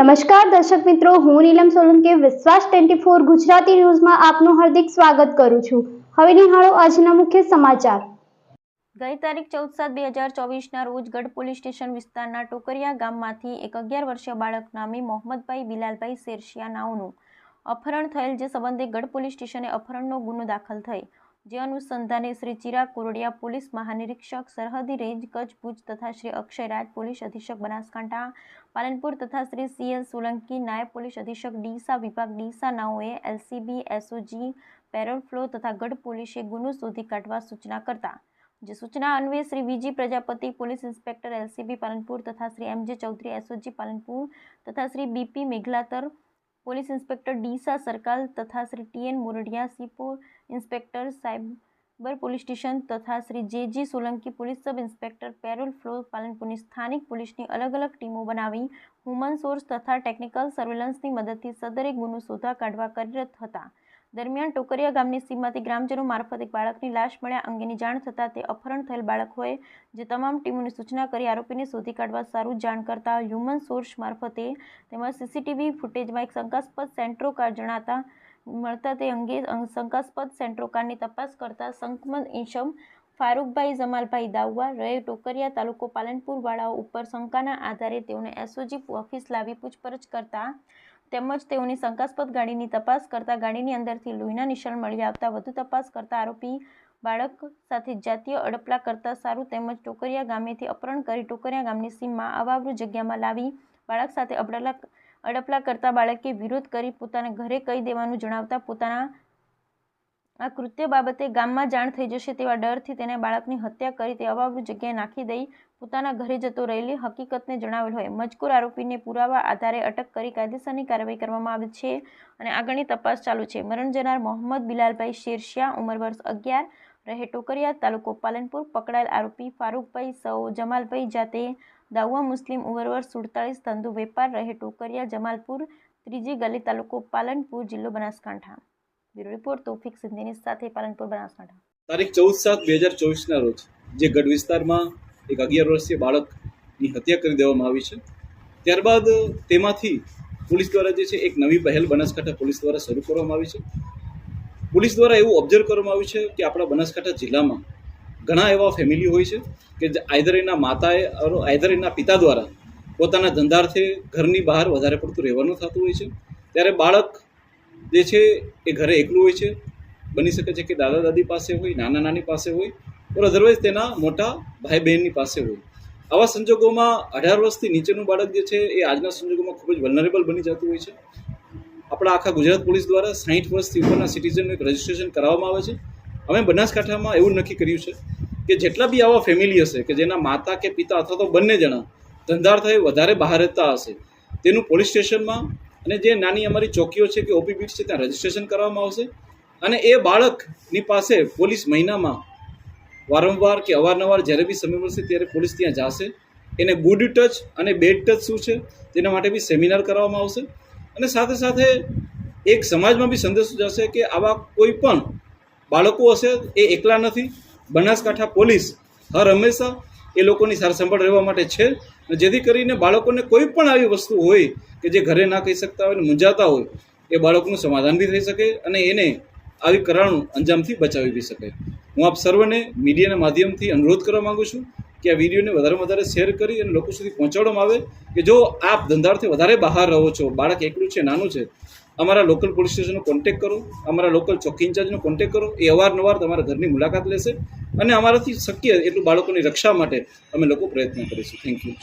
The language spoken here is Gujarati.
નમસ્કાર દર્શક મિત્રો, હું નીલમ સોલંકી વિશ્વાસ 24 ગુજરાતી ન્યૂઝમાં આપનું હાર્દિક સ્વાગત કરું છું। હવે નિહાળો આજના મુખ્ય સમાચાર। ગઈ તારીખ 14/7/2024ના રોજ ગઢ પોલીસ સ્ટેશન વિસ્તારના ટોકરિયા ગામમાંથી એક 11 વર્ષીય બાળક નામી મોહમ્મદભાઈ બિલાલભાઈ શેરશિયા નાઓનું અપહરણ થયેલ, જે સંબંધે ગઢ પોલીસ સ્ટેશને અપહરણનો ગુનો દાખલ થઈ, જે અનુસંધાને શ્રી ચિરાગ કોરડિયા પોલીસ મહાનિરીક્ષક સરહદી રેન્જ કચ્છ ભુજ તથા શ્રી અક્ષય રાજ પોલીસ અધિક્ષક બનાસકાંઠા પાલનપુર તથા શ્રી CL સોલંકી નાયબ પોલીસ અધિક્ષક ડીસા વિભાગ ડીસા નાઓએ LCB SOG પેરોલ ફ્લો તથા ગઢ પોલીસે ગુનો શોધી કાઢવા સૂચના કરતા, જે સૂચના અન્વયે Shri VG Prajapati police inspector LCB Palanpur તથા શ્રી MJ ચૌધરી SOG પાલનપુર તથા Shri BP Meghlatar police inspector Deesa circle તથા શ્રી TN મોરડિયા સીપોર ઇન્સ્પેક્ટર સાયબર પોલીસ સ્ટેશન તથા Shri JG Solanki police sub inspector parole furlough પાલનપુરની સ્થાનિક પોલીસની અલગ અલગ ટીમો બનાવી હ્યુમન સોર્સ તથા ટેકનિકલ સર્વેલન્સની મદદથી સદરે ગુનો શોધવા કાઢવા કાર્યરત હતા। દરમિયાન ટોકરિયા ગામની સીમમાંથી ગ્રામજનો મારફત એક બાળકની લાશ મળ્યા અંગેની જાણ થતાં તે અપહરણ થયેલ બાળક હોય, જે તમામ ટીમોને સૂચના કરી આરોપીને શોધી કાઢવા સારું જાણ કરતા હ્યુમન સોર્સ મારફતે તેમજ CCTV ફૂટેજમાં એક શંકાસ્પદ સેન્ટ્રો કાર જણાતા મળતા તે અંગે શંકાસ્પદ સેન્ટ્રો કારની તપાસ કરતા શંકમદ ઈસમ ફારૂકભાઈ જમાલભાઈ દાઉવા રહે ટોકરિયા તાલુકો પાલનપુર વાળાઓ ઉપર શંકાના આધારે તેઓને SOG ઓફિસ લાવી પૂછપરછ કરતા તેમજ તેઓની શંકાસ્પદ ગાડીની તપાસ કરતા ગાડીની અંદરથી લોહીના નિશાન મળી આવતા વધુ તપાસ કરતા આરોપી બાળક સાથે જાતીય અડપલા કરતા સારું તેમજ ટોકરિયા ગામેથી અપહરણ કરી ટોકરિયા ગામની સીમમાં અવાવરૂ જગ્યામાં લાવી બાળક સાથે અડપલા કરતા બાળકે વિરોધ કરી પોતાના ઘરે કહી દેવાનું જણાવતા પોતાના આ કૃત્ય બાબતે ગામમાં જાણ થઈ જશે તેવા ડરથી તેને બાળકની હત્યા કરી તે અવાવરૂ જગ્યાએ નાખી દઈ પોતાના ઘરે જતો રહેલી હકીકતને જણાવેલ હોય મજકૂર આરોપીને પુરાવા આધારે અટક કરી કાયદેસરની કાર્યવાહી કરવામાં આવી છે અને આગળની તપાસ ચાલુ છે। મરણ જનાર મોહમ્મદ બિલાલભાઈ શેરશિયા ઉંમર વર્ષ 11 રહે ટોકરિયા તાલુકો પાલનપુર, પકડાયેલ આરોપી ફારૂકભાઈ જમાલભાઈ જાતે દાઉવા મુસ્લિમ ઉંમર વર્ષ 47 ધંધો વેપાર રહે ટોકરિયા જમાલપુર ત્રીજી ગલી તાલુકો પાલનપુર જિલ્લો બનાસકાંઠા। બ્યુરો રિપોર્ટ તૌફિક સિંધીની સાથે પાલનપુર બનાસકાંઠા। તારીખ 14/7/2024ના રોજ જે ગઢ વિસ્તારમાં એક 11 વર્ષીય બાળકની હત્યા કરી દેવામાં આવી છે, ત્યારબાદ તેમાંથી પોલીસ દ્વારા જે છે એક નવી પહેલ બનાસકાંઠા પોલીસ દ્વારા શરૂ કરવામાં આવી છે। પોલીસ દ્વારા એવું ઓબ્ઝર્વ કરવામાં આવ્યું છે કે આપણા બનાસકાંઠા જિલ્લામાં ઘણા એવા ફેમિલી હોય છે કે આઈધર એના માતાએ આઈધર એના પિતા દ્વારા પોતાના ધંધાર્થે ઘરની બહાર વધારે પડતું રહેવાનું થતું હોય છે, ત્યારે બાળક જે છે એ ઘરે એકલું હોય છે, બની શકે છે કે દાદા દાદી પાસે હોય, નાના નાની પાસે હોય, ઓર અધરવાઇઝ તેના મોટા ભાઈ બહેનની પાસે હોય। આવા સંજોગોમાં 18 વર્ષથી નીચેનું બાળક જે છે એ આજના સંજોગોમાં ખૂબ જ વલ્નરેબલ બની જતું હોય છે। આપણા આખા ગુજરાત પોલીસ દ્વારા 60 વર્ષથી ઉપરના સિટીઝનનું એક રજિસ્ટ્રેશન કરાવવામાં આવે છે। અમે બનાસકાંઠામાં એવું નક્કી કર્યું છે કે જેટલા બી આવા ફેમિલી હશે કે જેના માતા કે પિતા અથવા તો બંને જણા ધંધાર્થે વધારે બહાર રહેતા હશે, તેનું પોલીસ સ્ટેશનમાં અને જે નાની અમારી ચોકીઓ છે કે OP બીટ છે ત્યાં રજિસ્ટ્રેશન કરવામાં આવશે અને એ બાળકની પાસે પોલીસ મહિનામાં વારંવાર કે અવારનવાર જ્યારે બી સમય મળશે ત્યારે પોલીસ ત્યાં જશે, એને ગુડ ટચ અને બેડ ટચ શું છે તેના માટે બી સેમિનાર કરવામાં આવશે અને સાથે સાથે એક સમાજમાં બી સંદેશો જશે કે આવા કોઈ પણ બાળકો હશે એ એકલા નથી। બનાસકાંઠા પોલીસ હર હંમેશા એ લોકોની સારસંભાળ રહેવા માટે છે, જેથી કરીને બાળકોને કોઈ પણ આવી વસ્તુ હોય કે જે ઘરે ના કહી શકતા હોય અને મૂંઝાતા હોય એ બાળકનું સમાધાન બી થઈ શકે અને એને આવી કરારનું અંજામથી બચાવી બી શકે। હું આપ સર્વને મીડિયાના માધ્યમથી અનુરોધ કરવા માગું છું કે આ વિડીયોને વધારેમાં વધારે શેર કરી અને લોકો સુધી પહોંચાડવામાં આવે કે જો આપ ધંધાર્થે વધારે બહાર રહો છો, બાળક એકલું છે, નાનું છે, અમારા લોકલ પોલીસ સ્ટેશનનો કોન્ટેક્ટ કરો, અમારા લોકલ ચોકી ઇન્ચાર્જનો કોન્ટેક્ટ કરો, એ અવારનવાર તમારા ઘરની મુલાકાત લેશે અને અમારાથી શક્ય એટલું બાળકોની રક્ષા માટે અમે લોકો પ્રયત્ન કરીશું। Thank you.